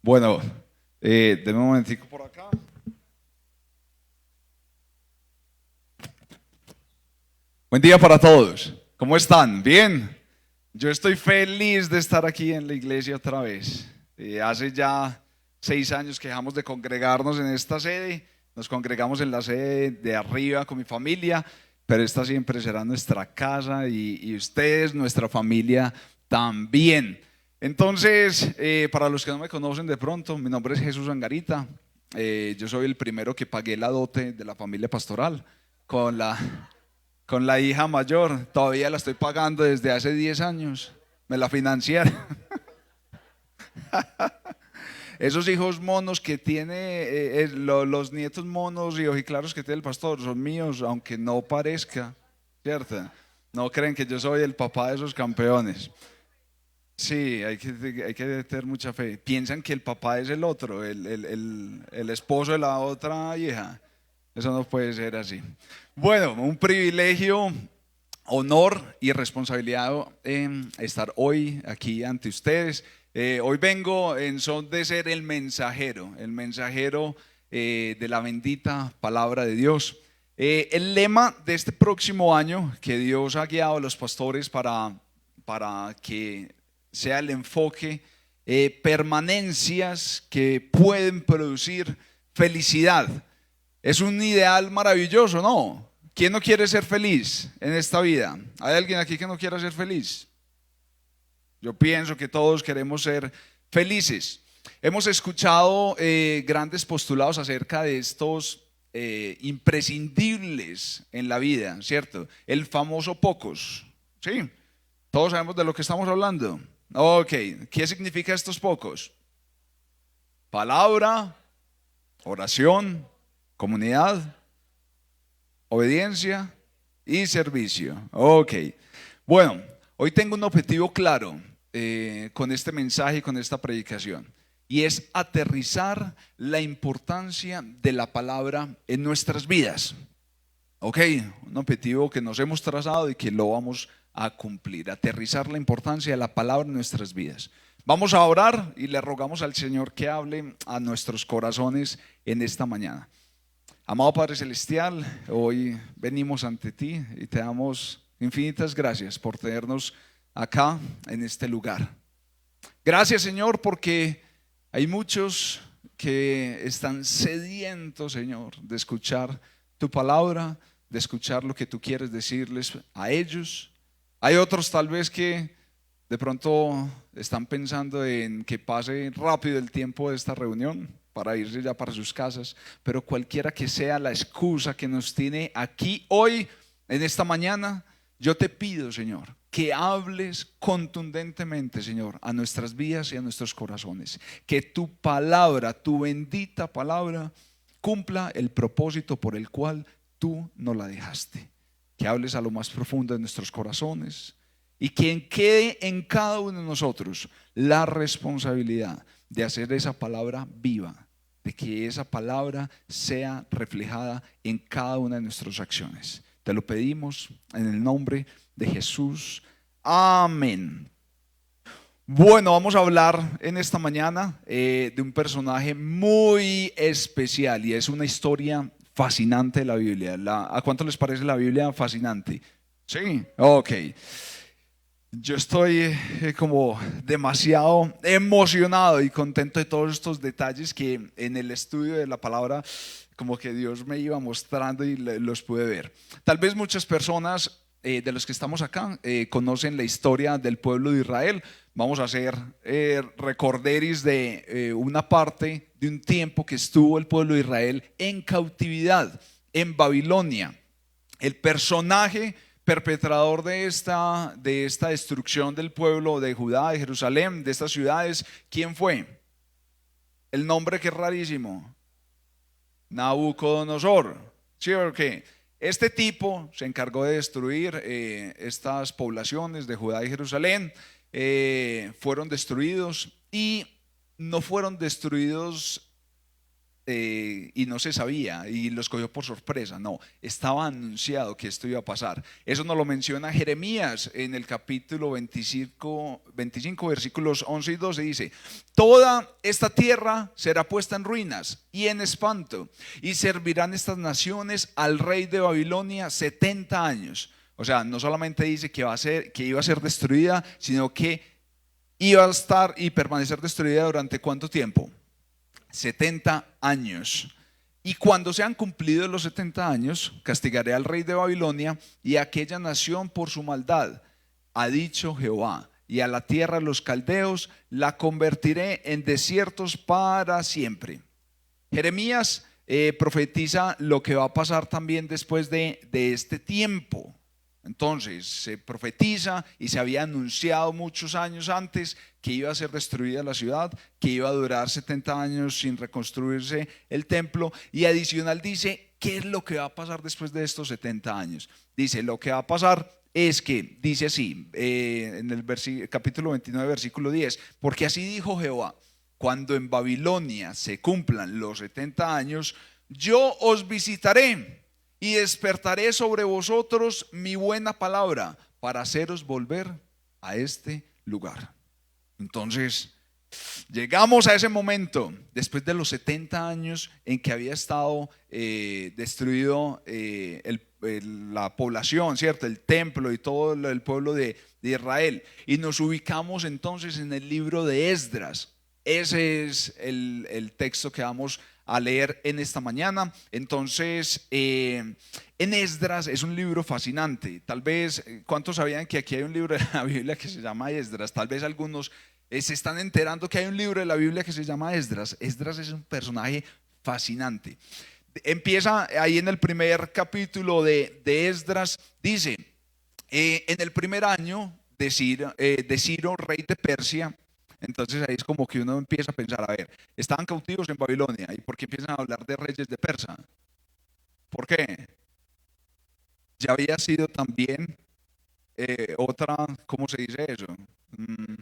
Bueno, denme un momentico por acá. Buen día para todos. ¿Cómo están? ¿Bien? Yo estoy feliz de estar aquí en la iglesia otra vez. Hace ya 6 años que dejamos de congregarnos en esta sede. Nos congregamos en la sede de arriba con mi familia, pero esta siempre será nuestra casa y ustedes, nuestra familia también. Entonces, para los que no me conocen de pronto, mi nombre es Jesús Angarita. Yo soy el primero que pagué la dote de la familia pastoral con la hija mayor. Todavía la estoy pagando desde hace 10 años. Me la financiaron. Esos hijos monos que tiene, los nietos monos y ojiclaros que tiene el pastor son míos, aunque no parezca, ¿cierto? No creen que yo soy el papá de esos campeones. Sí, hay que tener mucha fe. Piensan que el papá es el otro, el esposo de la otra hija. Eso no puede ser así. Bueno, un privilegio, honor y responsabilidad estar hoy aquí ante ustedes. Hoy vengo en son de ser el mensajero de la bendita palabra de Dios. El lema de este próximo año que Dios ha guiado a los pastores para que sea el enfoque, permanencias que pueden producir felicidad. Es un ideal maravilloso, ¿no? ¿Quién no quiere ser feliz en esta vida? ¿Hay alguien aquí que no quiera ser feliz? Yo pienso que todos queremos ser felices. Hemos escuchado grandes postulados acerca de estos imprescindibles en la vida, ¿cierto? El famoso pocos, ¿sí? Todos sabemos de lo que estamos hablando. Ok, ¿qué significa estos pocos? Palabra, oración, comunidad, obediencia y servicio. Ok. Bueno, hoy tengo un objetivo claro con este mensaje y con esta predicación. Y es aterrizar la importancia de la palabra en nuestras vidas. Ok, un objetivo que nos hemos trazado y que lo vamos a cumplir. Aterrizar la importancia de la palabra en nuestras vidas. Vamos a orar y le rogamos al Señor que hable a nuestros corazones en esta mañana. Amado Padre Celestial, hoy venimos ante ti y te damos infinitas gracias por tenernos acá en este lugar. Gracias, Señor, porque hay muchos que están sedientos, Señor, de escuchar tu palabra, de escuchar lo que tú quieres decirles a ellos. Hay otros tal vez que de pronto están pensando en que pase rápido el tiempo de esta reunión para irse ya para sus casas, pero cualquiera que sea la excusa que nos tiene aquí hoy, en esta mañana, yo te pido, Señor, que hables contundentemente, Señor, a nuestras vidas y a nuestros corazones. Que tu palabra, tu bendita palabra, cumpla el propósito por el cual tú nos la dejaste. Que hables a lo más profundo de nuestros corazones y que quede en cada uno de nosotros la responsabilidad de hacer esa palabra viva, de que esa palabra sea reflejada en cada una de nuestras acciones. Te lo pedimos en el nombre de Jesús. Amén. Bueno, vamos a hablar en esta mañana de un personaje muy especial y es una historia fascinante de la Biblia. ¿A cuánto les parece la Biblia fascinante? Sí, ok. Yo estoy como demasiado emocionado y contento de todos estos detalles que en el estudio de la palabra como que Dios me iba mostrando y los pude ver. Tal vez muchas personas de los que estamos acá conocen la historia del pueblo de Israel. Vamos a hacer recorderis de una parte de un tiempo que estuvo el pueblo de Israel en cautividad en Babilonia. El personaje perpetrador de esta destrucción del pueblo de Judá, de Jerusalén, de estas ciudades, ¿quién fue? El nombre que es rarísimo, Nabucodonosor. ¿Sí o qué? Este tipo se encargó de destruir estas poblaciones de Judá y Jerusalén. Fueron destruidos y no fueron destruidos y no se sabía y los cogió por sorpresa. No, estaba anunciado que esto iba a pasar. Eso nos lo menciona Jeremías en el capítulo 25 versículos 11 y 12. Dice: toda esta tierra será puesta en ruinas y en espanto, y servirán estas naciones al rey de Babilonia 70 años. O sea, no solamente dice que iba a ser destruida, sino que iba a estar y permanecer destruida durante ¿cuánto tiempo? 70 años. Y cuando sean cumplidos los 70 años, castigaré al rey de Babilonia y a aquella nación por su maldad, ha dicho Jehová, y a la tierra de los caldeos la convertiré en desiertos para siempre. Jeremías profetiza lo que va a pasar también después de este tiempo. Entonces se profetiza y se había anunciado muchos años antes que iba a ser destruida la ciudad, que iba a durar 70 años sin reconstruirse el templo, y adicional dice qué es lo que va a pasar después de estos 70 años. Dice, lo que va a pasar es que, dice así, en el capítulo 29 versículo 10, porque así dijo Jehová, cuando en Babilonia se cumplan los 70 años, yo os visitaré y despertaré sobre vosotros mi buena palabra para haceros volver a este lugar. Entonces, llegamos a ese momento, después de los 70 años en que había estado destruido la población, ¿cierto? El templo y todo el pueblo de Israel. Y nos ubicamos entonces en el libro de Esdras. Ese es el texto que vamos a leer en esta mañana. Entonces, en Esdras es un libro fascinante. Tal vez, ¿cuántos sabían que aquí hay un libro de la Biblia que se llama Esdras? Tal vez algunos se están enterando que hay un libro de la Biblia que se llama Esdras. Esdras es un personaje fascinante. Empieza ahí en el primer capítulo de Esdras. Dice, en el primer año de Ciro, rey de Persia. Entonces ahí es como que uno empieza a pensar, a ver, estaban cautivos en Babilonia, ¿y por qué empiezan a hablar de reyes de Persia? ¿Por qué? Ya había sido también otra, ¿cómo se dice eso? Mm,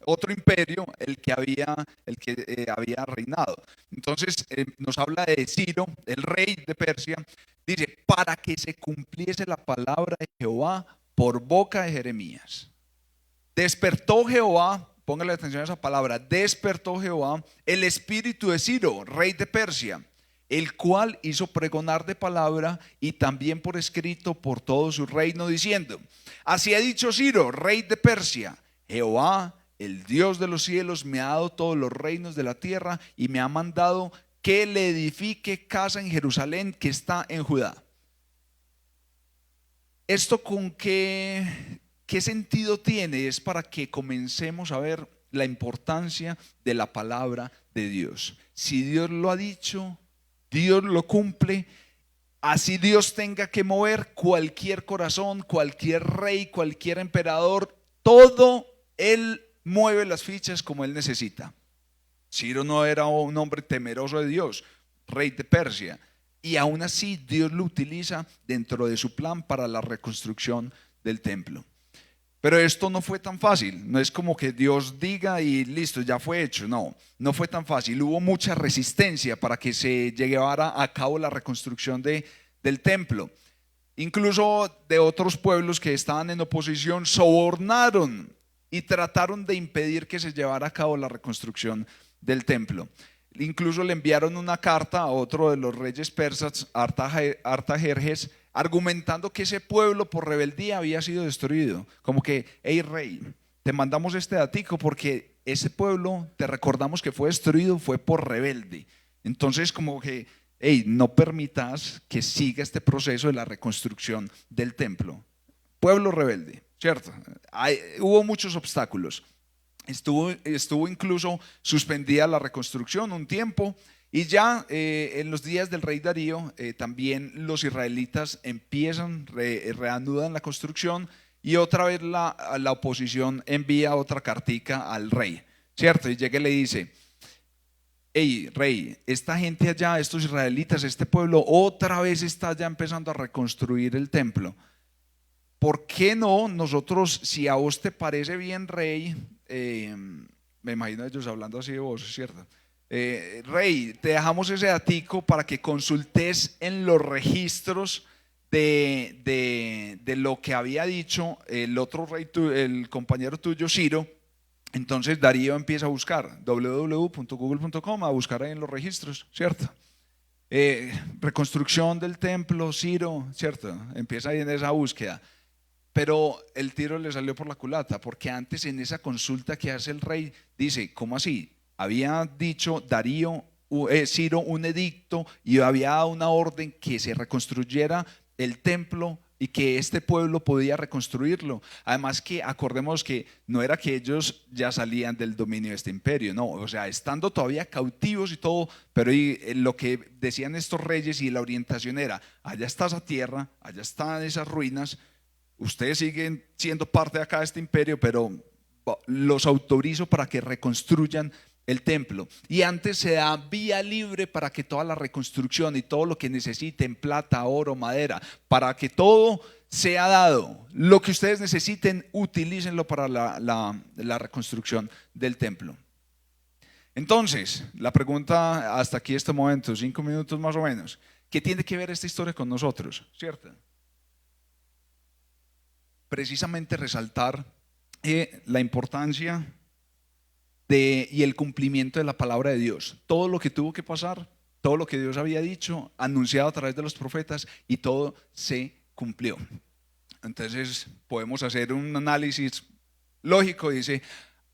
Otro imperio el que había reinado. Entonces nos habla de Ciro, el rey de Persia. Dice, para que se cumpliese la palabra de Jehová por boca de Jeremías. Despertó Jehová, póngale atención a esa palabra, despertó Jehová el espíritu de Ciro, rey de Persia, el cual hizo pregonar de palabra y también por escrito por todo su reino, diciendo: así ha dicho Ciro, rey de Persia, Jehová, el Dios de los cielos, me ha dado todos los reinos de la tierra y me ha mandado que le edifique casa en Jerusalén que está en Judá. ¿Esto con qué sentido tiene? Es para que comencemos a ver la importancia de la palabra de Dios. Si Dios lo ha dicho, Dios lo cumple. Así Dios tenga que mover cualquier corazón, cualquier rey, cualquier emperador, todo Él mueve las fichas como Él necesita. Ciro no era un hombre temeroso de Dios, rey de Persia, y aún así Dios lo utiliza dentro de su plan para la reconstrucción del templo. Pero esto no fue tan fácil, no es como que Dios diga y listo, ya fue hecho. No, no fue tan fácil. Hubo mucha resistencia para que se llevara a cabo la reconstrucción del templo. Incluso de otros pueblos que estaban en oposición sobornaron y trataron de impedir que se llevara a cabo la reconstrucción del templo. Incluso le enviaron una carta a otro de los reyes persas, Artajerjes, argumentando que ese pueblo por rebeldía había sido destruido. Como que, hey rey, te mandamos este datico porque ese pueblo, te recordamos que fue destruido, fue por rebelde. Entonces como que, hey, no permitas que siga este proceso de la reconstrucción del templo. Pueblo rebelde, ¿cierto? Hubo muchos obstáculos. Estuvo incluso suspendida la reconstrucción un tiempo. Y ya en los días del rey Darío también los israelitas reanudan la construcción, y otra vez la oposición envía otra cartica al rey, ¿cierto? Y llega y le dice: hey rey, esta gente allá, estos israelitas, este pueblo otra vez está ya empezando a reconstruir el templo. ¿Por qué no nosotros, si a vos te parece bien, rey? Me imagino a ellos hablando así de vos, ¿cierto? Rey, te dejamos ese datico para que consultes en los registros de lo que había dicho el otro rey, el compañero tuyo, Ciro. Entonces Darío empieza a buscar www.google.com, a buscar ahí en los registros, ¿cierto? Reconstrucción del templo, Ciro, ¿cierto? Empieza ahí en esa búsqueda. Pero el tiro le salió por la culata, porque antes en esa consulta que hace el rey, dice, ¿cómo así? Había dicho Darío, Ciro, un edicto y había dado una orden que se reconstruyera el templo y que este pueblo podía reconstruirlo. Además que acordemos que no era que ellos ya salían del dominio de este imperio, no, o sea, estando todavía cautivos y todo, pero lo que decían estos reyes y la orientación era, allá está esa tierra, allá están esas ruinas, ustedes siguen siendo parte de acá de este imperio, pero los autorizo para que reconstruyan el templo. Y antes se da vía libre para que toda la reconstrucción y todo lo que necesiten, plata, oro, madera, para que todo sea dado. Lo que ustedes necesiten, utilícenlo para la reconstrucción del templo. Entonces, la pregunta hasta aquí este momento, 5 minutos más o menos, ¿qué tiene que ver esta historia con nosotros? ¿Cierto? Precisamente resaltar la importancia y el cumplimiento de la palabra de Dios. Todo lo que tuvo que pasar, todo lo que Dios había dicho, anunciado a través de los profetas, y todo se cumplió. Entonces podemos hacer un análisis lógico y dice,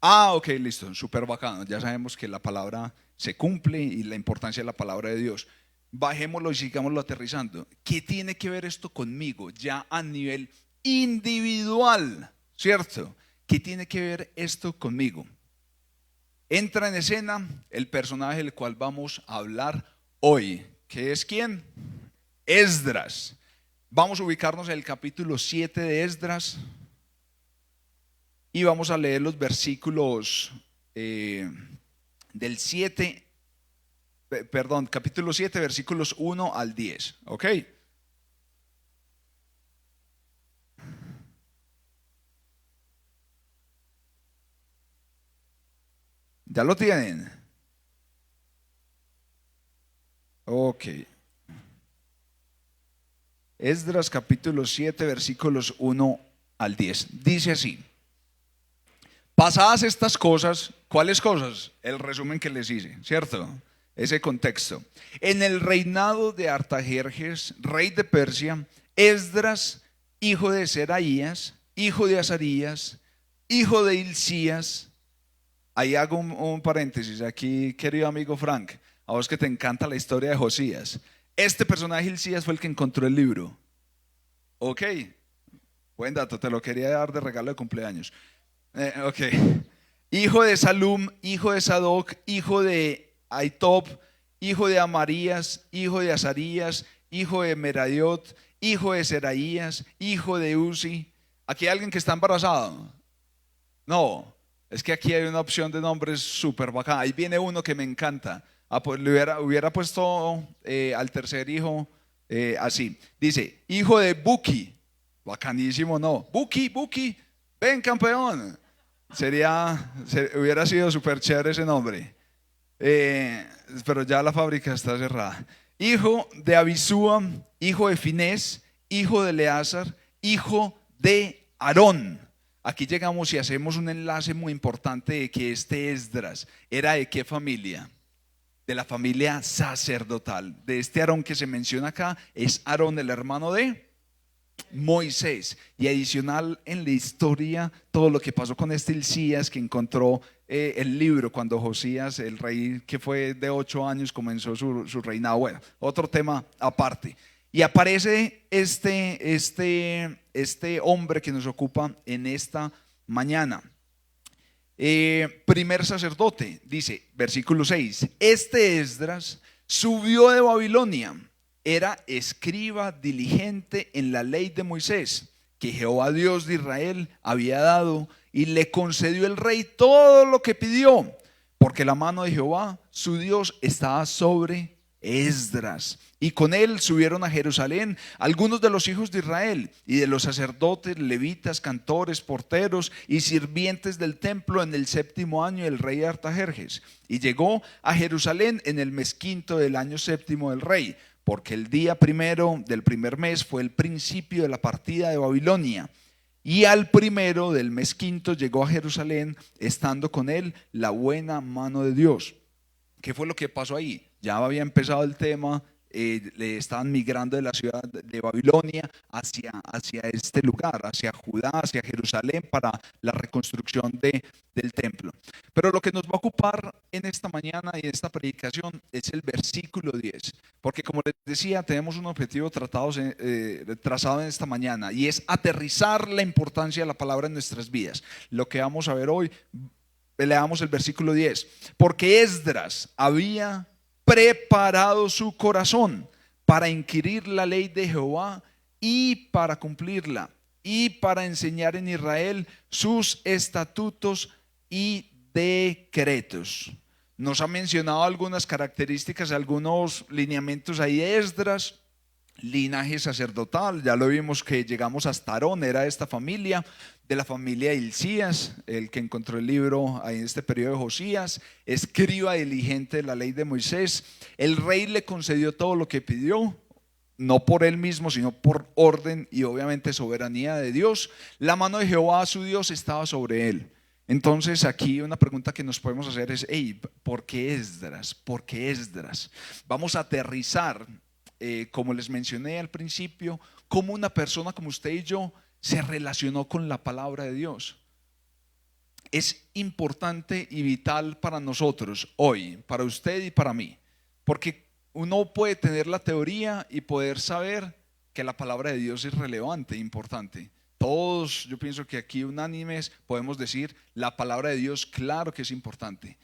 ok, listo, súper bacano, ya sabemos que la palabra se cumple y la importancia de la palabra de Dios. Bajémoslo y sigámoslo aterrizando. ¿Qué tiene que ver esto conmigo ya a nivel individual? ¿Cierto? ¿Qué tiene que ver esto conmigo? Entra en escena el personaje del cual vamos a hablar hoy, que es ¿quién? Esdras. Vamos a ubicarnos en el capítulo 7 de Esdras y vamos a leer los versículos del 7, perdón, capítulo 7, versículos 1 al 10, ¿ok? ¿Ya lo tienen? Ok. Esdras capítulo 7 versículos 1 al 10. Dice así: pasadas estas cosas, ¿cuáles cosas? El resumen que les hice, ¿cierto? Ese contexto. En el reinado de Artajerjes, rey de Persia, Esdras, hijo de Seraías, hijo de Azarías, hijo de Hilcías. Ahí hago un paréntesis aquí, querido amigo Frank, a vos que te encanta la historia de Josías. Este personaje Hilcías fue el que encontró el libro. Ok, buen dato, te lo quería dar de regalo de cumpleaños. Ok, hijo de Salum, hijo de Sadoc, hijo de Aitob, hijo de Amarías, hijo de Azarías, hijo de Meradiot, hijo de Seraías, hijo de Uzi. ¿Aquí hay alguien que está embarazado? No. Es que aquí hay una opción de nombres súper bacana. Ahí viene uno que me encanta. Pues le hubiera puesto al tercer hijo así. Dice, hijo de Buki. Bacanísimo, ¿no? Buki, ven campeón. Hubiera sido súper chévere ese nombre. Pero ya la fábrica está cerrada. Hijo de Abisúa, hijo de Finés, hijo de Eleazar, hijo de Aarón. Aquí llegamos y hacemos un enlace muy importante de que este Esdras era de qué familia, de la familia sacerdotal. De este Aarón que se menciona acá es Aarón, el hermano de Moisés. Y adicional en la historia, todo lo que pasó con este Hilcías que encontró el libro cuando Josías, el rey que fue de 8 años, comenzó su reinado. Bueno, otro tema aparte. Y aparece este hombre que nos ocupa en esta mañana. Primer sacerdote, dice, versículo 6. Este Esdras subió de Babilonia, era escriba diligente en la ley de Moisés, que Jehová Dios de Israel había dado, y le concedió el rey todo lo que pidió, porque la mano de Jehová, su Dios, estaba sobre Esdras. Y con él subieron a Jerusalén algunos de los hijos de Israel y de los sacerdotes, levitas, cantores, porteros y sirvientes del templo en el 7º año del rey Artajerjes. Y llegó a Jerusalén en el mes quinto del año 7º del rey, porque el día primero del primer mes fue el principio de la partida de Babilonia. Y al primero del mes quinto llegó a Jerusalén, estando con él la buena mano de Dios. ¿Qué fue lo que pasó ahí? Ya había empezado el tema, le estaban migrando de la ciudad de Babilonia hacia este lugar, hacia Judá, hacia Jerusalén, para la reconstrucción del templo. Pero lo que nos va a ocupar en esta mañana y en esta predicación es el versículo 10, porque como les decía, tenemos un objetivo trazado en esta mañana, y es aterrizar la importancia de la palabra en nuestras vidas. Lo que vamos a ver hoy, leamos el versículo 10. Porque Esdras había preparado su corazón para inquirir la ley de Jehová y para cumplirla, y para enseñar en Israel sus estatutos y decretos. Nos ha mencionado algunas características, algunos lineamientos ahí de Esdras. Linaje sacerdotal, ya lo vimos que llegamos hasta Aarón, era esta familia, de la familia de Hilcías, el que encontró el libro ahí en este periodo de Josías, escriba diligente de la ley de Moisés. El rey le concedió todo lo que pidió, no por él mismo, sino por orden y obviamente soberanía de Dios. La mano de Jehová su Dios estaba sobre él. Entonces aquí una pregunta que nos podemos hacer es: hey, ¿por qué Esdras? ¿Por qué Esdras? Vamos a aterrizar, como les mencioné al principio, cómo una persona como usted y yo se relacionó con la palabra de Dios. Es importante y vital para nosotros hoy, para usted y para mí, porque uno puede tener la teoría y poder saber que la palabra de Dios es relevante, importante. Todos, yo pienso que aquí unánimes podemos decir, la palabra de Dios claro que es importante.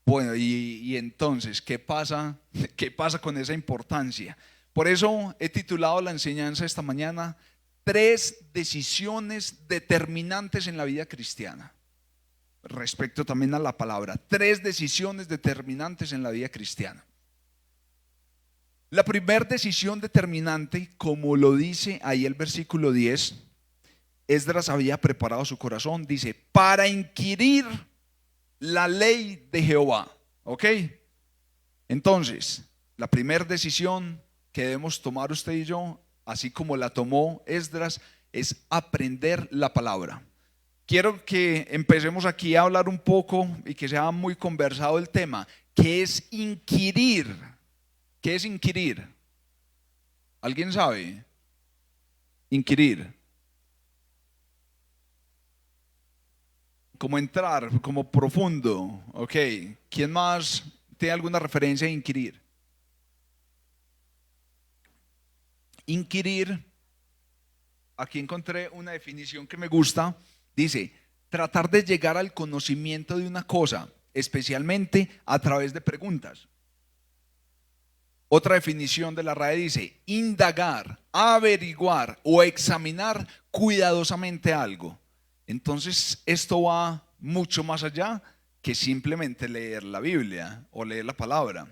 Bueno, y entonces, ¿qué pasa? ¿Qué pasa con esa importancia? Por eso he titulado la enseñanza esta mañana: 3 decisiones determinantes en la vida cristiana. Respecto también a la palabra, 3 decisiones determinantes en la vida cristiana. La primera decisión determinante, como lo dice ahí el versículo 10, Esdras había preparado su corazón, dice, para inquirir la ley de Jehová. ¿Ok? Entonces, la primera decisión que debemos tomar usted y yo, así como la tomó Esdras, es aprender la palabra. Quiero que empecemos aquí a hablar un poco y que sea muy conversado el tema. ¿Qué es inquirir? ¿Qué es inquirir? ¿Alguien sabe? Inquirir. Como entrar, como profundo. Ok. ¿Quién más tiene alguna referencia a inquirir? Inquirir, aquí encontré una definición que me gusta. Dice, tratar de llegar al conocimiento de una cosa, especialmente a través de preguntas. Otra definición de la RAE dice, indagar, averiguar o examinar cuidadosamente algo. Entonces esto va mucho más allá que simplemente leer la Biblia o leer la palabra.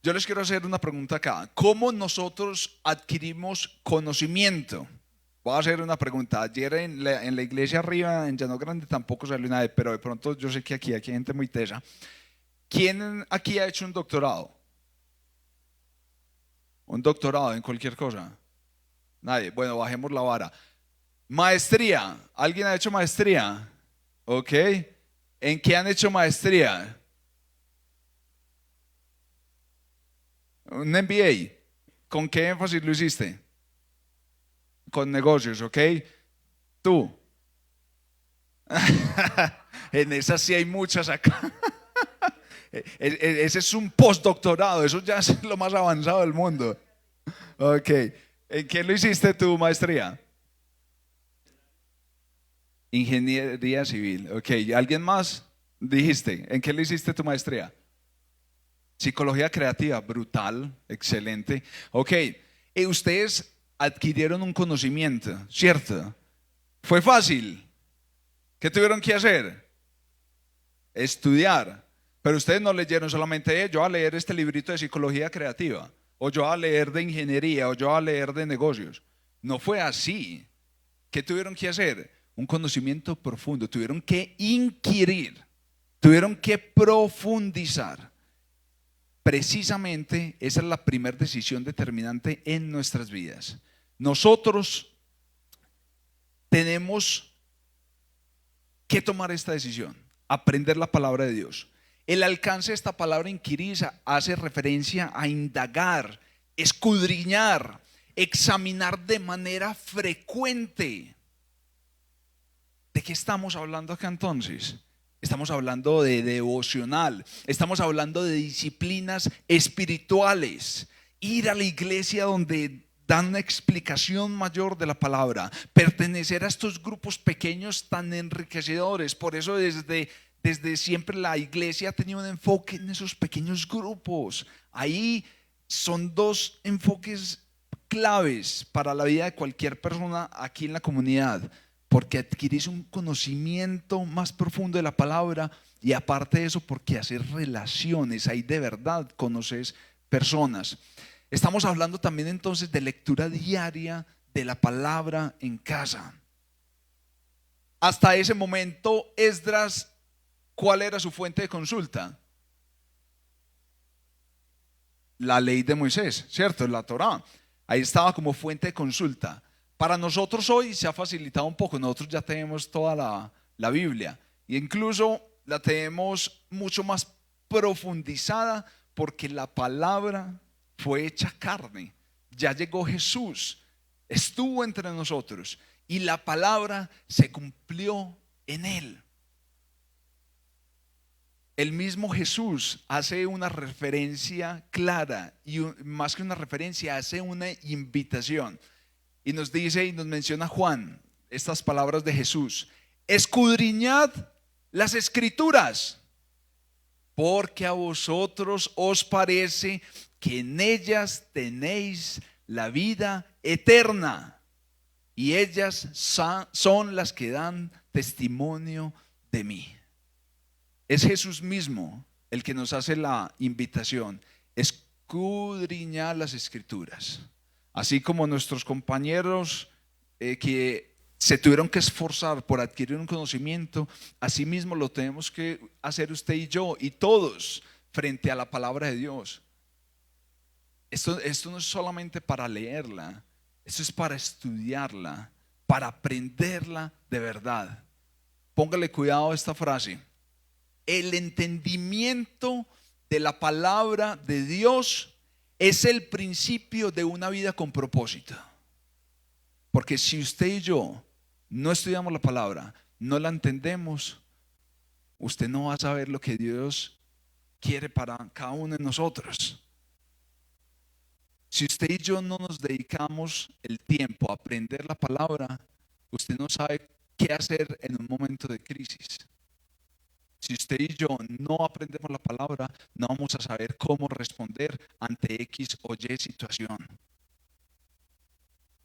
Yo les quiero hacer una pregunta acá. ¿Cómo nosotros adquirimos conocimiento? Voy a hacer una pregunta. Ayer en la iglesia arriba, en Llano Grande, tampoco salió nadie, pero de pronto yo sé que aquí hay gente muy tesa. ¿Quién aquí ha hecho un doctorado? Un doctorado en cualquier cosa. Nadie. Bueno, bajemos la vara. Maestría. ¿Alguien ha hecho maestría? Ok. ¿En qué han hecho maestría? Un MBA. ¿Con qué énfasis lo hiciste? Con negocios, ¿ok? Tú. En esas sí hay muchas acá. Ese es un postdoctorado, eso ya es lo más avanzado del mundo. Ok. ¿En qué lo hiciste tu maestría? Ingeniería civil. Ok. ¿Alguien más? Dijiste. ¿En qué lo hiciste tu maestría? Psicología creativa. Brutal. Excelente. Ok. Ustedes adquirieron un conocimiento, ¿cierto? ¿Fue fácil? ¿Qué tuvieron que hacer? Estudiar. Pero ustedes no leyeron solamente, yo a leer este librito de psicología creativa, o yo a leer de ingeniería, o yo a leer de negocios. No fue así. ¿Qué tuvieron que hacer? Un conocimiento profundo. Tuvieron que inquirir, tuvieron que profundizar. Precisamente esa es la primera decisión determinante en nuestras vidas. Nosotros tenemos que tomar esta decisión, aprender la palabra de Dios. El alcance de esta palabra inquirir hace referencia a indagar, escudriñar, examinar de manera frecuente. ¿De qué estamos hablando acá entonces? Estamos hablando de devocional, estamos hablando de disciplinas espirituales, ir a la iglesia donde dan una explicación mayor de la palabra, pertenecer a estos grupos pequeños tan enriquecedores. Por eso desde siempre la iglesia ha tenido un enfoque en esos pequeños grupos. Ahí son dos enfoques claves para la vida de cualquier persona aquí en la comunidad, porque adquirís un conocimiento más profundo de la palabra, y aparte de eso, porque haces relaciones, ahí de verdad conoces personas. Estamos hablando también entonces de lectura diaria de la palabra en casa. Hasta ese momento, Esdras, ¿cuál era su fuente de consulta? La ley de Moisés, ¿cierto? La Torá. Ahí estaba como fuente de consulta. Para nosotros hoy se ha facilitado un poco. Nosotros ya tenemos toda la Biblia, e incluso la tenemos mucho más profundizada, porque la palabra fue hecha carne. Ya llegó Jesús, estuvo entre nosotros, y la palabra se cumplió en él. El mismo Jesús hace una referencia clara, y más que una referencia, hace una invitación. Y nos dice y nos menciona Juan estas palabras de Jesús: escudriñad las escrituras, porque a vosotros os parece que en ellas tenéis la vida eterna, y ellas son las que dan testimonio de mí. Es Jesús mismo el que nos hace la invitación: escudriñar las escrituras. Así como nuestros compañeros que se tuvieron que esforzar por adquirir un conocimiento, así mismo lo tenemos que hacer usted y yo, y todos, frente a la palabra de Dios. Esto no es solamente para leerla, esto es para estudiarla, para aprenderla de verdad. Póngale cuidado a esta frase: el entendimiento de la palabra de Dios es el principio de una vida con propósito. Porque si usted y yo no estudiamos la palabra, no la entendemos, usted no va a saber lo que Dios quiere para cada uno de nosotros. Si usted y yo no nos dedicamos el tiempo a aprender la palabra, usted no sabe qué hacer en un momento de crisis. Si usted y yo no aprendemos la palabra, no vamos a saber cómo responder ante X o Y situación.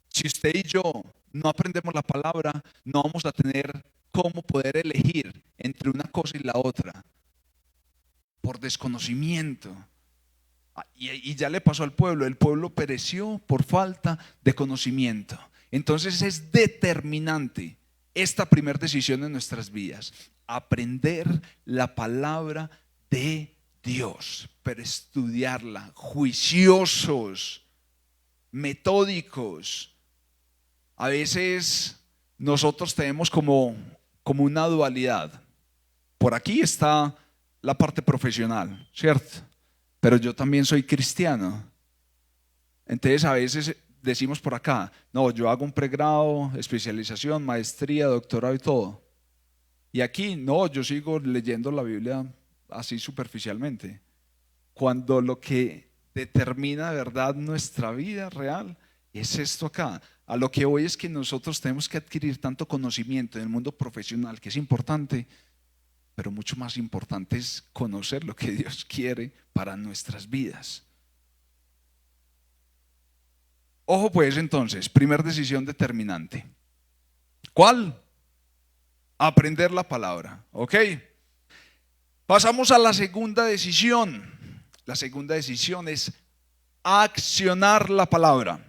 Si usted y yo no aprendemos la palabra, no vamos a tener cómo poder elegir entre una cosa y la otra, por desconocimiento. Y ya le pasó al pueblo. El pueblo pereció por falta de conocimiento. Entonces es determinante esta primera decisión en nuestras vidas: aprender la palabra de Dios, pero estudiarla, juiciosos, metódicos. A veces nosotros tenemos como una dualidad. Por aquí está la parte profesional, ¿cierto? Pero yo también soy cristiano. Entonces a veces decimos por acá: no, yo hago un pregrado, especialización, maestría, doctorado y todo. Y aquí no, yo sigo leyendo la Biblia así superficialmente, cuando lo que determina de verdad nuestra vida real es esto acá. A lo que voy es que nosotros tenemos que adquirir tanto conocimiento en el mundo profesional, que es importante, pero mucho más importante es conocer lo que Dios quiere para nuestras vidas. Ojo pues, entonces, primer decisión determinante. ¿Cuál? Aprender la palabra, ¿ok? Pasamos a la segunda decisión. La segunda decisión es accionar la palabra.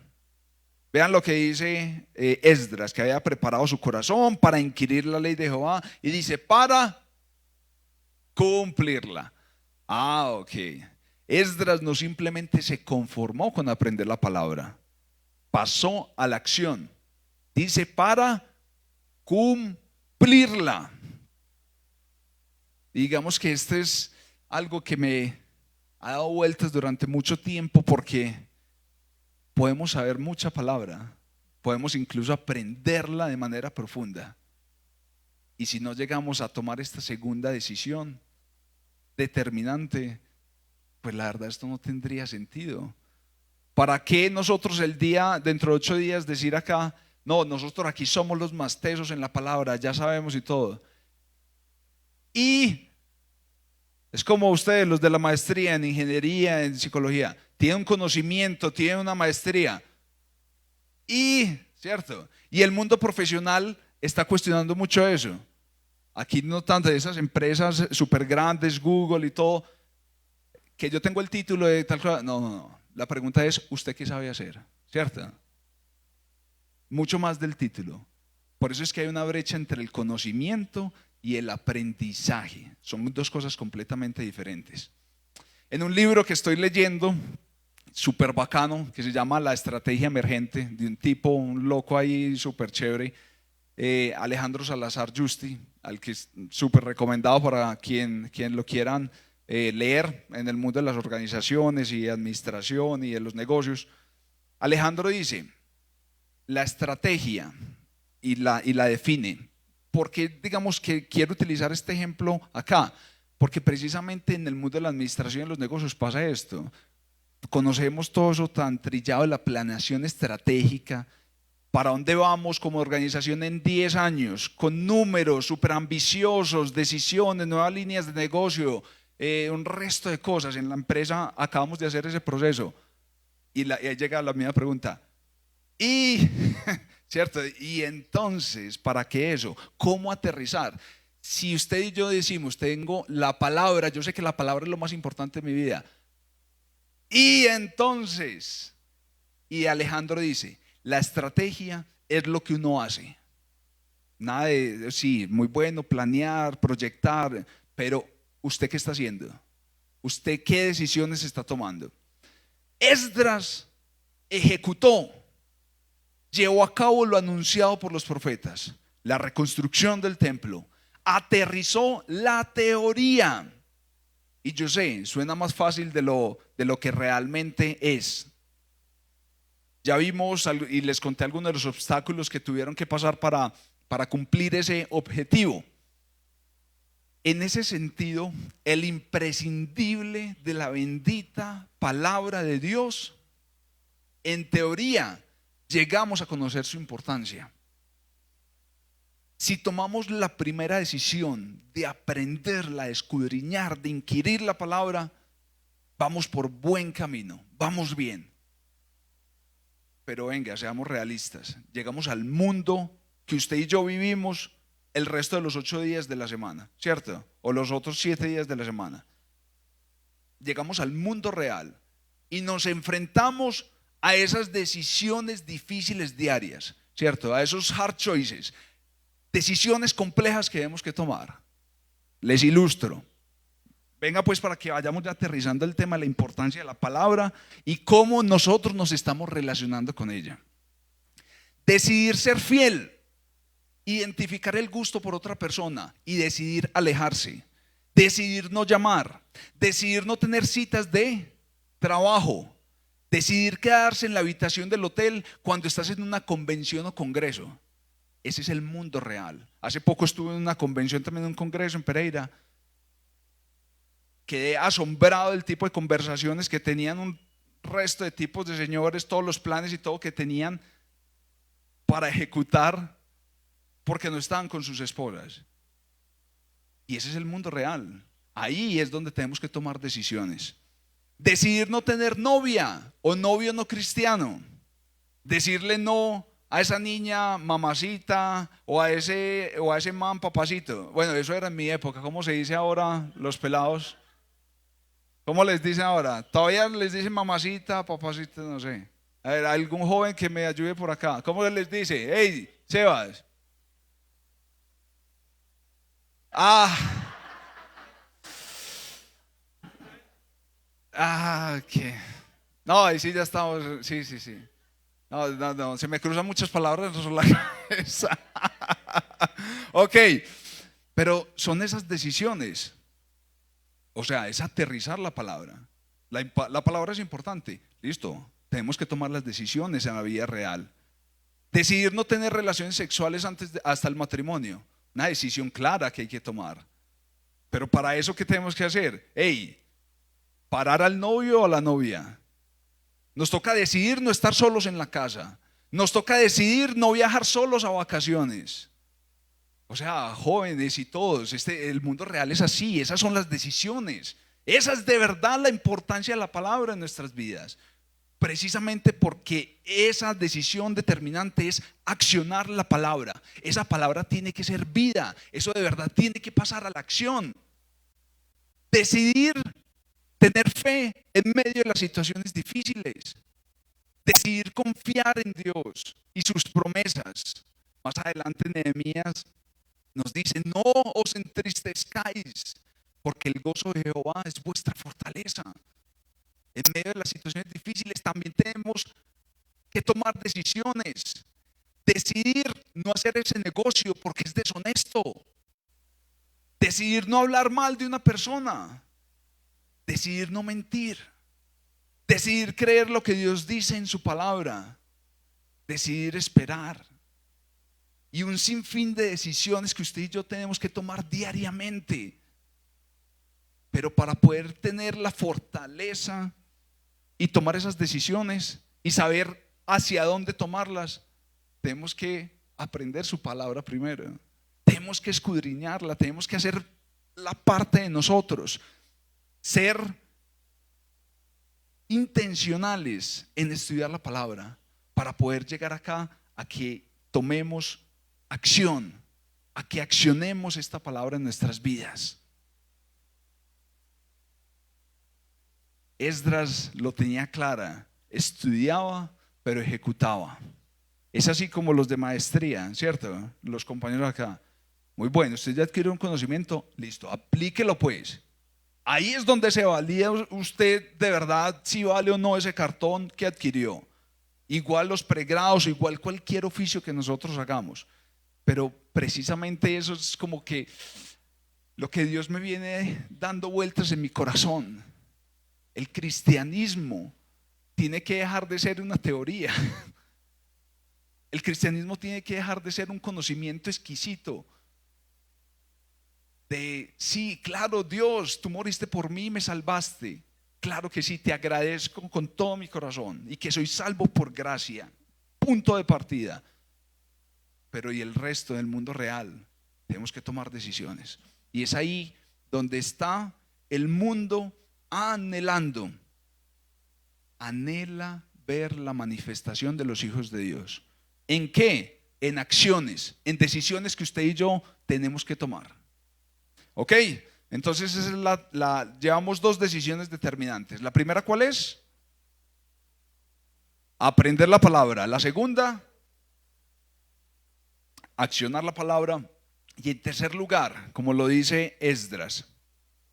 Vean lo que dice Esdras, que había preparado su corazón para inquirir la ley de Jehová, y dice, para cumplirla. Ok. Esdras no simplemente se conformó con aprender la palabra, pasó a la acción. Dice, para cumplirla. Digamos que este es algo que me ha dado vueltas durante mucho tiempo, porque podemos saber mucha palabra, podemos incluso aprenderla de manera profunda, y si no llegamos a tomar esta segunda decisión determinante, pues la verdad esto no tendría sentido. ¿Para qué nosotros dentro de 8 días decir acá, no, nosotros aquí somos los más tesos en la palabra, ya sabemos y todo? Y es como ustedes, los de la maestría en ingeniería, en psicología, tienen un conocimiento, tienen una maestría, ¿cierto? Y el mundo profesional está cuestionando mucho eso. Aquí no tanto de esas empresas súper grandes, Google y todo, que yo tengo el título de tal cosa. No. La pregunta es, ¿usted qué sabe hacer? ¿Cierto? Mucho más del título. Por eso es que hay una brecha entre el conocimiento y el aprendizaje. Son dos cosas completamente diferentes. En un libro que estoy leyendo, súper bacano, que se llama La Estrategia Emergente, de un tipo, un loco ahí súper chévere, Alejandro Salazar Yusti, al que es súper recomendado para quien lo quieran leer en el mundo de las organizaciones y administración y de los negocios. Alejandro dice, la estrategia, y la define. ¿Por qué digamos que quiero utilizar este ejemplo acá? Porque precisamente en el mundo de la administración y en los negocios pasa esto. Conocemos todo eso tan trillado de la planeación estratégica. ¿Para dónde vamos como organización en 10 años? Con números súper ambiciosos, decisiones, nuevas líneas de negocio, un resto de cosas. En la empresa acabamos de hacer ese proceso. Y ahí llega la misma pregunta. ¿Cierto? Y entonces, ¿para qué eso? ¿Cómo aterrizar? Si usted y yo decimos, tengo la palabra, yo sé que la palabra es lo más importante de mi vida. Y entonces, y Alejandro dice, la estrategia es lo que uno hace. Nada de, sí, muy bueno planear, proyectar, pero ¿usted qué está haciendo? ¿Usted qué decisiones está tomando? Esdras ejecutó, llevó a cabo lo anunciado por los profetas, la reconstrucción del templo, aterrizó la teoría. Y yo sé, suena más fácil de lo que realmente es. Ya vimos y les conté algunos de los obstáculos que tuvieron que pasar para cumplir ese objetivo. En ese sentido, el imprescindible de la bendita palabra de Dios, en teoría, llegamos a conocer su importancia. Si tomamos la primera decisión de aprenderla, de escudriñar, de inquirir la palabra, vamos por buen camino, vamos bien. Pero venga, seamos realistas. Llegamos al mundo que usted y yo vivimos el resto de los 8 días de la semana, ¿cierto? O los otros 7 días de la semana. Llegamos al mundo real y nos enfrentamos a esas decisiones difíciles diarias, ¿cierto? A esos hard choices, decisiones complejas que tenemos que tomar. Les ilustro. Venga pues para que vayamos ya aterrizando el tema de la importancia de la palabra y cómo nosotros nos estamos relacionando con ella. Decidir ser fiel, identificar el gusto por otra persona y decidir alejarse. Decidir no llamar, decidir no tener citas de trabajo, decidir quedarse en la habitación del hotel cuando estás en una convención o congreso. Ese es el mundo real. Hace poco estuve en una convención, también en un congreso en Pereira. Quedé asombrado del tipo de conversaciones que tenían un resto de tipos de señores, todos los planes y todo que tenían para ejecutar porque no estaban con sus esposas. Y ese es el mundo real. Ahí es donde tenemos que tomar decisiones. Decidir no tener novia o novio no cristiano. Decirle no a esa niña mamacita o a ese man papacito. Bueno, eso era en mi época. ¿Cómo se dice ahora los pelados? ¿Cómo les dicen ahora? ¿Todavía les dicen mamacita, papacito? No sé. A ver, algún joven que me ayude por acá. ¿Cómo les dice? Hey, Sebas. Ah, qué. No, ahí sí ya estamos. Sí, sí, sí. No, no, no. Se me cruzan muchas palabras en la cabeza. Ok, pero son esas decisiones. O sea, es aterrizar la palabra. La palabra es importante. Listo. Tenemos que tomar las decisiones en la vida real. Decidir no tener relaciones sexuales hasta el matrimonio. Una decisión clara que hay que tomar. Pero para eso, ¿qué tenemos que hacer? Hey, parar al novio o a la novia. Nos toca decidir no estar solos en la casa. Nos toca decidir no viajar solos a vacaciones. O sea, jóvenes y todos, el mundo real es así, esas son las decisiones. Esa es de verdad la importancia de la palabra en nuestras vidas. Precisamente porque esa decisión determinante es accionar la palabra. Esa palabra tiene que ser vida, eso de verdad tiene que pasar a la acción. Decidir tener fe en medio de las situaciones difíciles. Decidir confiar en Dios y sus promesas. Más adelante Nehemías nos dice: no os entristezcáis, porque el gozo de Jehová es vuestra fortaleza. En medio de las situaciones difíciles también tenemos que tomar decisiones. Decidir no hacer ese negocio porque es deshonesto. Decidir no hablar mal de una persona. Decidir no mentir. Decidir creer lo que Dios dice en su palabra. Decidir esperar. Y un sinfín de decisiones que usted y yo tenemos que tomar diariamente. Pero para poder tener la fortaleza y tomar esas decisiones y saber hacia dónde tomarlas, tenemos que aprender su palabra primero. Tenemos que escudriñarla, tenemos que hacer la parte de nosotros. Ser intencionales en estudiar la palabra para poder llegar acá a que tomemos acción, a que accionemos esta palabra en nuestras vidas. Esdras lo tenía clara, estudiaba pero ejecutaba. Es así como los de maestría, ¿cierto? Los compañeros acá. Muy bueno, usted ya adquirió un conocimiento, listo, aplíquelo pues. Ahí es donde se valida usted de verdad si vale o no ese cartón que adquirió. Igual los pregrados, igual cualquier oficio que nosotros hagamos. Pero precisamente eso es como que lo que Dios me viene dando vueltas en mi corazón. El cristianismo tiene que dejar de ser una teoría. El cristianismo tiene que dejar de ser un conocimiento exquisito. De sí, claro, Dios, tú moriste por mí y me salvaste. Claro que sí, te agradezco con todo mi corazón y que soy salvo por gracia. Punto de partida. Pero y el resto del mundo real, tenemos que tomar decisiones. Y es ahí donde está el mundo anhelando. Anhela ver la manifestación de los hijos de Dios. ¿En qué? En acciones, en decisiones que usted y yo tenemos que tomar. ¿Ok? Entonces esa es llevamos dos decisiones determinantes. La primera, ¿cuál es? Aprender la palabra. La segunda, accionar la palabra. Y en tercer lugar, como lo dice Esdras,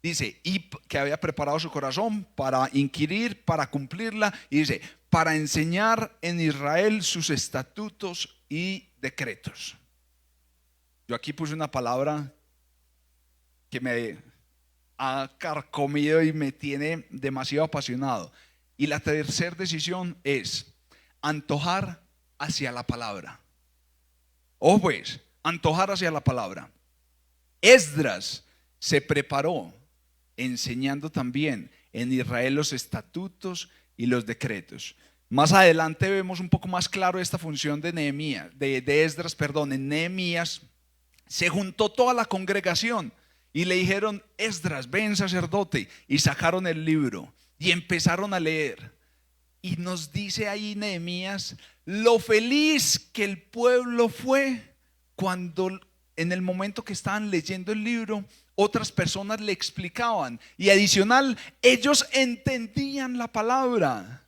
dice, y que había preparado su corazón para inquirir, para cumplirla, y dice, para enseñar en Israel sus estatutos y decretos. Yo aquí puse una palabra que me ha carcomido y me tiene demasiado apasionado. Y la tercera decisión es antojar hacia la palabra. Ojo pues, antojar hacia la palabra. Esdras se preparó enseñando también en Israel los estatutos y los decretos. Más adelante vemos un poco más claro esta función de Nehemías, de Esdras, perdón. En Nehemías se juntó toda la congregación y le dijeron: Esdras, ven sacerdote, y sacaron el libro y empezaron a leer. Y nos dice ahí Nehemías lo feliz que el pueblo fue cuando en el momento que estaban leyendo el libro otras personas le explicaban, y adicional, ellos entendían la palabra.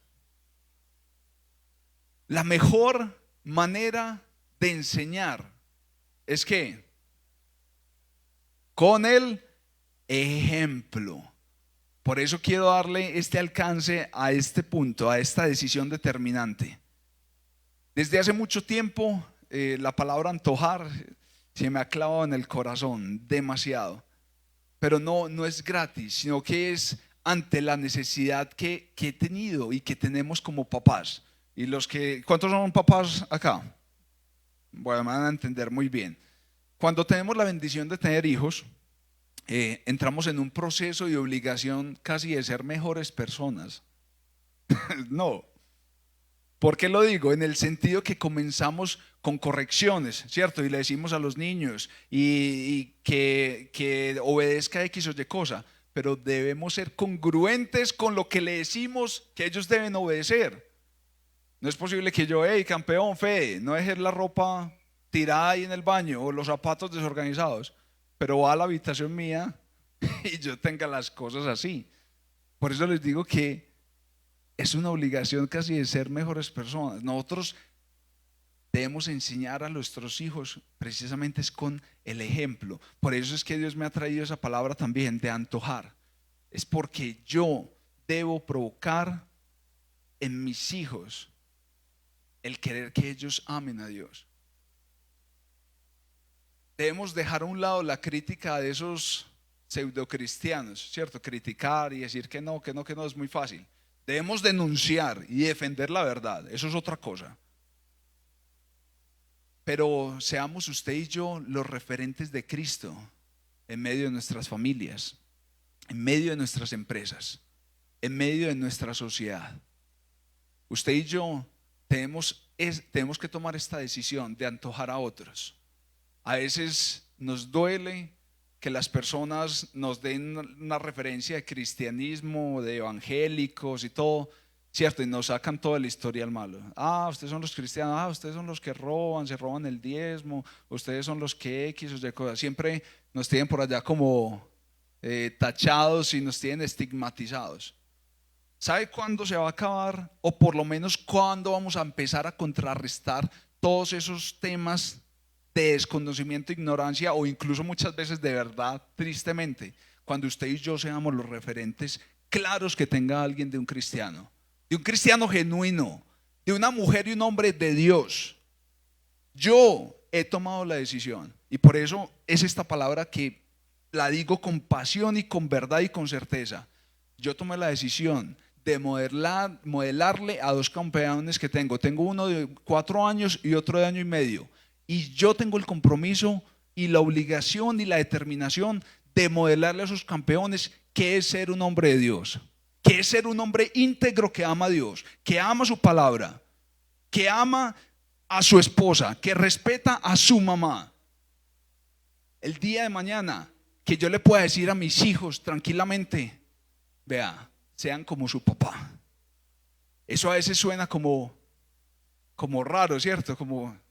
La mejor manera de enseñar es que con el ejemplo. Por eso quiero darle este alcance a este punto, a esta decisión determinante. Desde hace mucho tiempo, la palabra antojar se me ha clavado en el corazón demasiado. Pero no es gratis, sino que es ante la necesidad que he tenido y que tenemos como papás. Y ¿cuántos son papás acá? Bueno, me van a entender muy bien. Cuando tenemos la bendición de tener hijos, entramos en un proceso de obligación casi de ser mejores personas. No. ¿Por qué lo digo? En el sentido que comenzamos con correcciones, ¿cierto? Y le decimos a los niños y que obedezca X o Y cosa, pero debemos ser congruentes con lo que le decimos que ellos deben obedecer. No es posible que yo, hey, campeón, Fede, no dejes la ropa tirada ahí en el baño o los zapatos desorganizados, pero va a la habitación mía y yo tenga las cosas así. Por eso les digo que es una obligación casi de ser mejores personas. Nosotros debemos enseñar a nuestros hijos precisamente es con el ejemplo. Por eso es que Dios me ha traído esa palabra también de antojar. Es porque yo debo provocar en mis hijos el querer que ellos amen a Dios. Debemos dejar a un lado la crítica de esos pseudocristianos, ¿cierto? Criticar y decir que no es muy fácil. Debemos denunciar y defender la verdad, eso es otra cosa. Pero seamos usted y yo los referentes de Cristo en medio de nuestras familias, en medio de nuestras empresas, en medio de nuestra sociedad. Usted y yo tenemos que tomar esta decisión de antojar a otros. A veces nos duele que las personas nos den una referencia de cristianismo, de evangélicos y todo, ¿cierto? Y nos sacan toda la historia al malo. Ah, ustedes son los cristianos, ah, ustedes son los que roban, se roban el diezmo, ustedes son los que X o Y cosas. Siempre nos tienen por allá como tachados y nos tienen estigmatizados. ¿Sabe cuándo se va a acabar? O por lo menos cuándo vamos a empezar a contrarrestar todos esos temas de desconocimiento, ignorancia o incluso muchas veces de verdad, tristemente, cuando usted y yo seamos los referentes claros que tenga alguien de un cristiano genuino, de una mujer y un hombre de Dios. Yo he tomado la decisión y por eso es esta palabra que la digo con pasión y con verdad y con certeza. Yo tomé la decisión de modelarle a dos campeones que tengo. Tengo uno de 4 años y otro de 1 año y medio. Y yo tengo el compromiso y la obligación y la determinación de modelarle a esos campeones qué es ser un hombre de Dios, qué es ser un hombre íntegro que ama a Dios, que ama su palabra, que ama a su esposa, que respeta a su mamá. El día de mañana que yo le pueda decir a mis hijos tranquilamente, vea, sean como su papá. Eso a veces suena como raro, ¿cierto? Como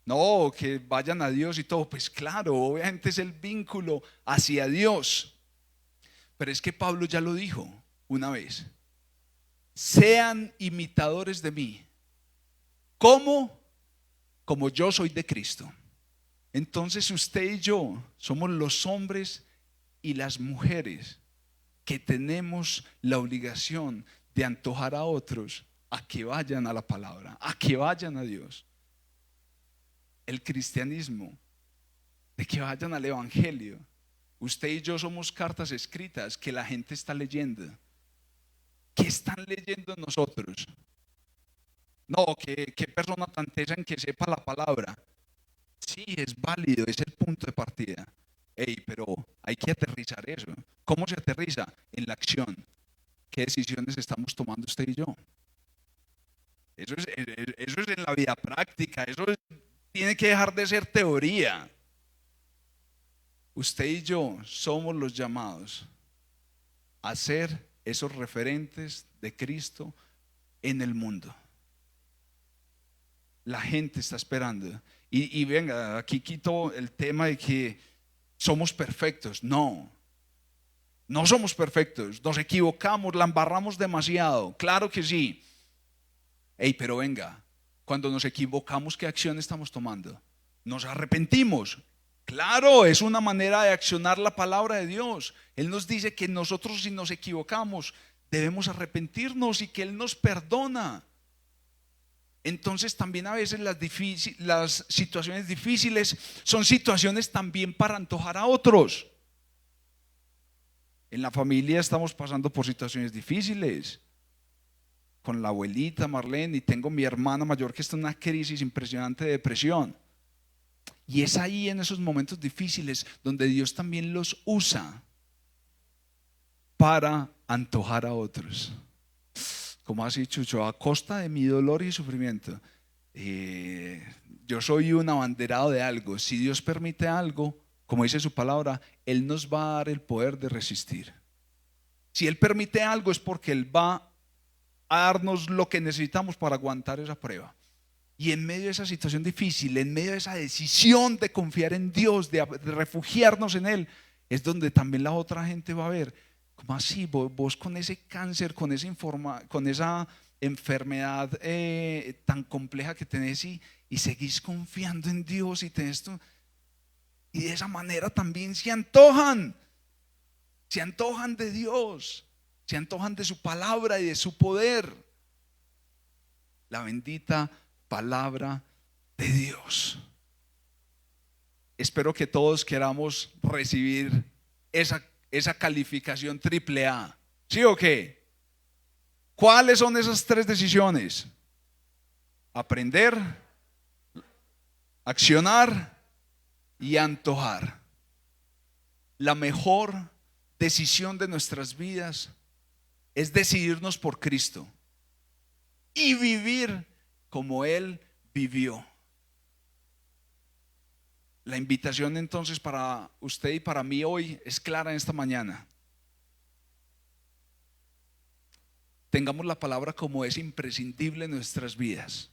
no, que vayan a Dios y todo. Pues claro, obviamente es el vínculo hacia Dios. Pero es que Pablo ya lo dijo una vez. Sean imitadores de mí. ¿Cómo? Como yo soy de Cristo. Entonces usted y yo somos los hombres y las mujeres que tenemos la obligación de antojar a otros a que vayan a la palabra, a que vayan a Dios. El cristianismo, de que vayan al evangelio. Usted y yo somos cartas escritas que la gente está leyendo. ¿Qué están leyendo nosotros? No, qué persona tan tesa en que sepa la palabra. Sí, es válido, es el punto de partida. Ey, pero hay que aterrizar eso. ¿Cómo se aterriza? En la acción. ¿Qué decisiones estamos tomando usted y yo? Eso es en la vida práctica. Tiene que dejar de ser teoría. Usted y yo somos los llamados a ser esos referentes de Cristo en el mundo. La gente está esperando. Y venga, aquí quito el tema de que somos perfectos. No, no somos perfectos. Nos equivocamos, la embarramos demasiado. Claro que sí. Pero venga, cuando nos equivocamos, ¿qué acción estamos tomando? Nos arrepentimos. Claro, es una manera de accionar la palabra de Dios. Él nos dice que nosotros, si nos equivocamos, debemos arrepentirnos y que Él nos perdona. Entonces también a veces las situaciones difíciles son situaciones también para antojar a otros. En la familia estamos pasando por situaciones difíciles. Con la abuelita Marlene, y tengo mi hermana mayor que está en una crisis impresionante de depresión. Y es ahí, en esos momentos difíciles, donde Dios también los usa para antojar a otros. Como así, Chucho, a costa de mi dolor y sufrimiento. Yo soy un abanderado de algo. Si Dios permite algo, como dice su palabra, Él nos va a dar el poder de resistir. Si Él permite algo, es porque Él va a darnos lo que necesitamos para aguantar esa prueba. Y en medio de esa situación difícil, en medio de esa decisión de confiar en Dios, de refugiarnos en Él, es donde también la otra gente va a ver: ¿cómo así? Vos con ese cáncer, con esa enfermedad tan compleja que tenés, y seguís confiando en Dios y tenés esto. Y de esa manera también se antojan de Dios, se antojan de su palabra y de su poder. La bendita palabra de Dios. Espero que todos queramos recibir esa calificación AAA. ¿Sí o qué? ¿Cuáles son esas 3 decisiones? Aprender, accionar y antojar. La mejor decisión de nuestras vidas es decidirnos por Cristo y vivir como Él vivió. La invitación entonces para usted y para mí hoy es clara en esta mañana. Tengamos la palabra como es imprescindible en nuestras vidas.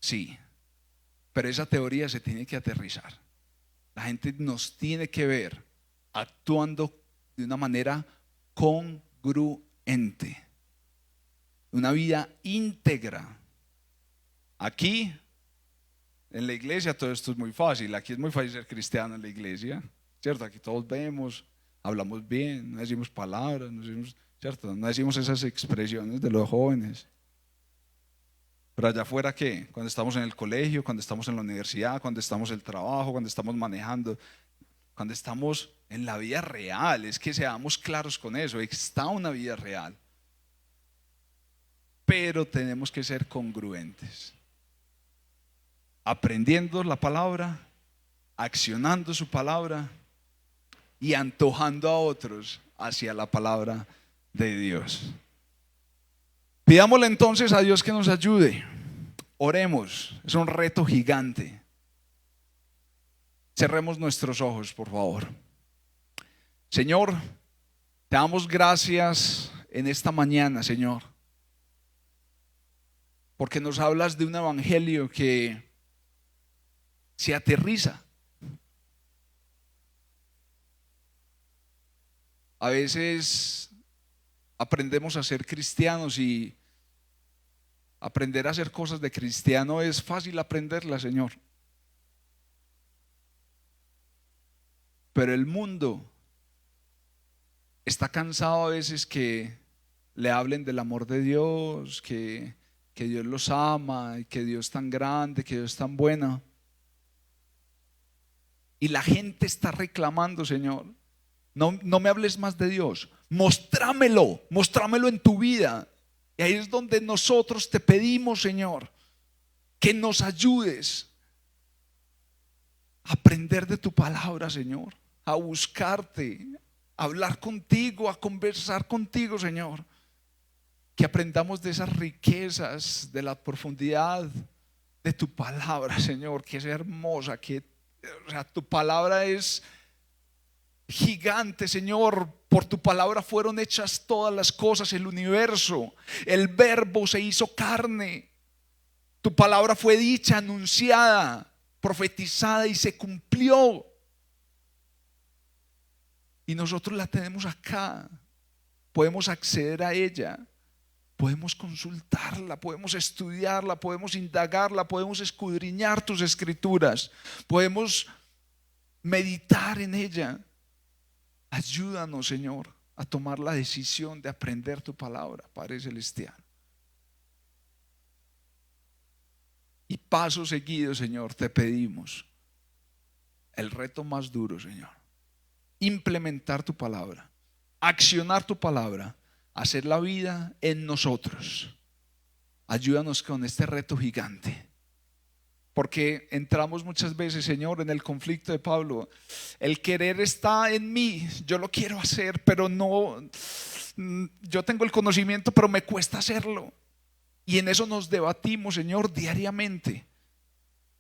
Sí, pero esa teoría se tiene que aterrizar. La gente nos tiene que ver actuando de una manera congruente, una vida íntegra. Aquí en la iglesia todo esto es muy fácil. Aquí es muy fácil ser cristiano en la iglesia, ¿cierto? Aquí todos vemos, hablamos bien, no decimos palabras, ¿cierto? No decimos esas expresiones de los jóvenes. Pero allá afuera, ¿qué? Cuando estamos en el colegio, cuando estamos en la universidad, cuando estamos en el trabajo, cuando estamos manejando, cuando estamos en la vida real, es que seamos claros con eso. Está una vida real, pero tenemos que ser congruentes, aprendiendo la palabra, accionando su palabra y antojando a otros hacia la palabra de Dios. Pidámosle entonces a Dios que nos ayude. Oremos, es un reto gigante. Cerremos nuestros ojos, por favor. Señor, te damos gracias en esta mañana, Señor, porque nos hablas de un evangelio que se aterriza. A veces aprendemos a ser cristianos y aprender a hacer cosas de cristiano es fácil aprenderla, Señor. Pero el mundo está cansado a veces que le hablen del amor de Dios, que Dios los ama, que Dios es tan grande, que Dios es tan bueno. Y la gente está reclamando: Señor, no me hables más de Dios, mostrámelo en tu vida. Y ahí es donde nosotros te pedimos, Señor, que nos ayudes a aprender de tu palabra, Señor, a buscarte, a hablar contigo, a conversar contigo, Señor. Que aprendamos de esas riquezas, de la profundidad de tu palabra, Señor, que es hermosa, tu palabra es gigante, Señor. Por tu palabra fueron hechas todas las cosas, el universo. El Verbo se hizo carne. Tu palabra fue dicha, anunciada, profetizada y se cumplió. Y nosotros la tenemos acá. Podemos acceder a ella. Podemos consultarla, podemos estudiarla, podemos indagarla, podemos escudriñar tus escrituras, podemos meditar en ella. Ayúdanos, Señor, a tomar la decisión de aprender tu palabra, Padre Celestial. Y paso seguido, Señor, te pedimos el reto más duro, Señor: implementar tu palabra, accionar tu palabra, hacer la vida en nosotros. Ayúdanos con este reto gigante, porque entramos muchas veces, Señor, en el conflicto de Pablo. El querer está en mí, yo lo quiero hacer, pero no, yo tengo el conocimiento, pero me cuesta hacerlo. Y en eso nos debatimos, Señor, diariamente.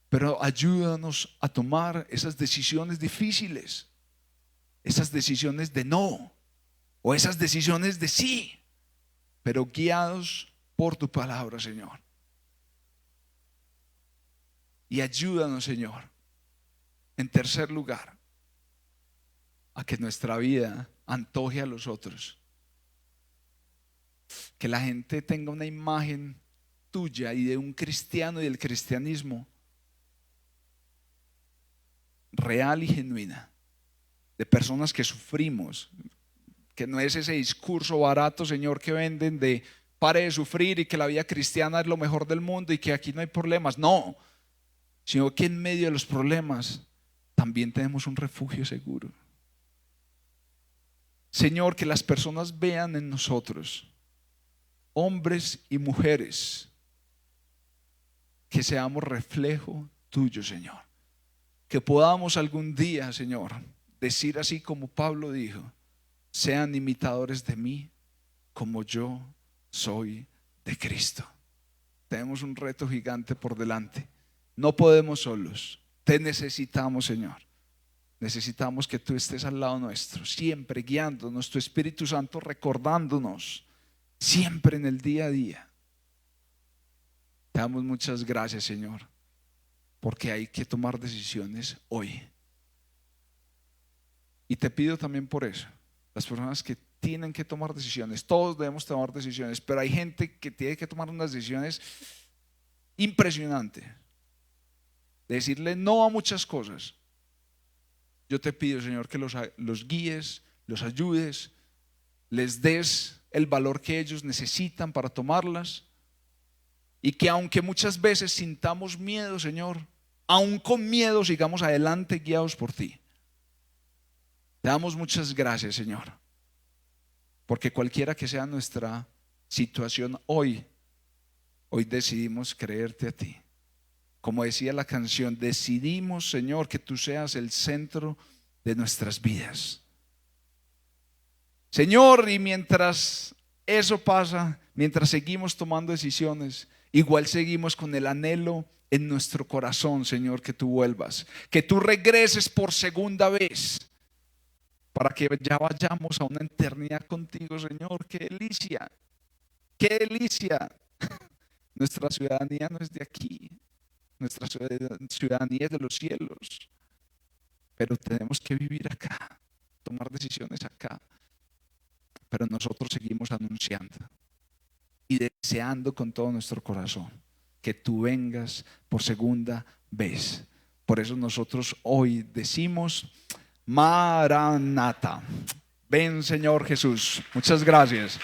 Pero ayúdanos a tomar esas decisiones difíciles, esas decisiones de no, o esas decisiones de sí, pero guiados por tu palabra, Señor. Y ayúdanos, Señor, en tercer lugar, a que nuestra vida antoje a los otros. Que la gente tenga una imagen tuya y de un cristiano y del cristianismo real y genuina, de personas que sufrimos. Que no es ese discurso barato, Señor, que venden de pare de sufrir y que la vida cristiana es lo mejor del mundo y que aquí no hay problemas. No, sino que en medio de los problemas también tenemos un refugio seguro. Señor, que las personas vean en nosotros, hombres y mujeres, que seamos reflejo tuyo, Señor. Que podamos algún día, Señor, decir así como Pablo dijo: sean imitadores de mí como yo soy de Cristo. Tenemos un reto gigante por delante. No podemos solos. Te necesitamos, Señor. Necesitamos que tú estés al lado nuestro, siempre guiándonos, tu Espíritu Santo recordándonos, siempre en el día a día. Te damos muchas gracias, Señor, porque hay que tomar decisiones hoy. Y te pido también por eso, las personas que tienen que tomar decisiones, todos debemos tomar decisiones, pero hay gente que tiene que tomar unas decisiones impresionantes, de decirle no a muchas cosas. Yo te pido, Señor, que los guíes, los ayudes, les des el valor que ellos necesitan para tomarlas, y que aunque muchas veces sintamos miedo, Señor, aún con miedo sigamos adelante guiados por ti. Te damos muchas gracias, Señor, porque cualquiera que sea nuestra situación hoy decidimos creerte a ti. Como decía la canción, decidimos, Señor, que tú seas el centro de nuestras vidas. Señor, y mientras eso pasa, mientras seguimos tomando decisiones, igual seguimos con el anhelo en nuestro corazón, Señor, que tú vuelvas, que tú regreses por segunda vez, para que ya vayamos a una eternidad contigo, Señor. ¡Qué delicia! ¡Qué delicia! Nuestra ciudadanía no es de aquí, nuestra ciudadanía es de los cielos, pero tenemos que vivir acá, tomar decisiones acá. Pero nosotros seguimos anunciando y deseando con todo nuestro corazón que tú vengas por segunda vez. Por eso nosotros hoy decimos: Maranata, ven, Señor Jesús. Muchas gracias.